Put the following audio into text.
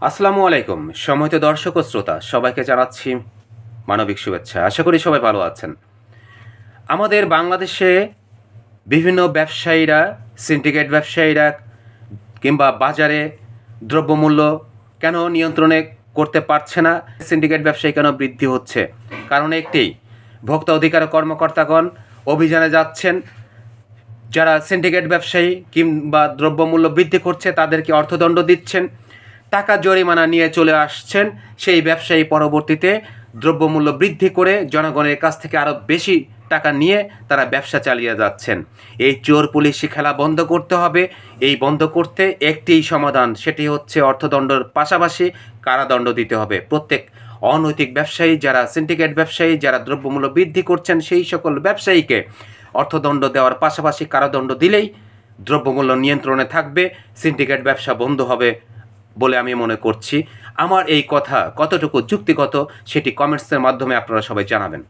আসসালামু আলাইকুম সম্মানিত দর্শক ও শ্রোতা সবাইকে জানাচ্ছি মানবিক শুভেচ্ছা। আশা করি সবাই ভালো আছেন। আমাদের বাংলাদেশে বিভিন্ন ব্যবসায়ীরা, সিন্ডিকেট ব্যবসায়ীরা কিংবা বাজারে দ্রব্যমূল্য কেন নিয়ন্ত্রণে করতে পারছে না, সিন্ডিকেট ব্যবসায়ী কেন বৃদ্ধি হচ্ছে? কারণ একটি, ভোক্তা অধিকার কর্মকর্তাগণ অভিযানে যাচ্ছেন, যারা সিন্ডিকেট ব্যবসায়ী কিংবা দ্রব্যমূল্য বৃদ্ধি করছে তাদেরকে অর্থদণ্ড দিচ্ছেন, টাকা জরিমানা নিয়ে চলে আসছেন। সেই ব্যবসায়ী পরবর্তীতে দ্রব্যমূল্য বৃদ্ধি করে জনগণের কাছ থেকে আরও বেশি টাকা নিয়ে তারা ব্যবসা চালিয়ে যাচ্ছেন। এই চোর পুলিশি খেলা বন্ধ করতে হবে। এই বন্ধ করতে একটিই সমাধান, সেটি হচ্ছে অর্থদণ্ডের পাশাপাশি কারাদণ্ড দিতে হবে। প্রত্যেক অনৈতিক ব্যবসায়ী, যারা সিন্ডিকেট ব্যবসায়ী, যারা দ্রব্যমূল্য বৃদ্ধি করছেন, সেই সকল ব্যবসায়ীকে অর্থদণ্ড দেওয়ার পাশাপাশি কারাদণ্ড দিলেই দ্রব্যমূল্য নিয়ন্ত্রণে থাকবে, সিন্ডিকেট ব্যবসা বন্ধ হবে বলে আমি মনে করছি। আমার এই কথা কতটুকু যুক্তিগত সেটি কমেন্টসের মাধ্যমে আপনারা সবাই জানাবেন।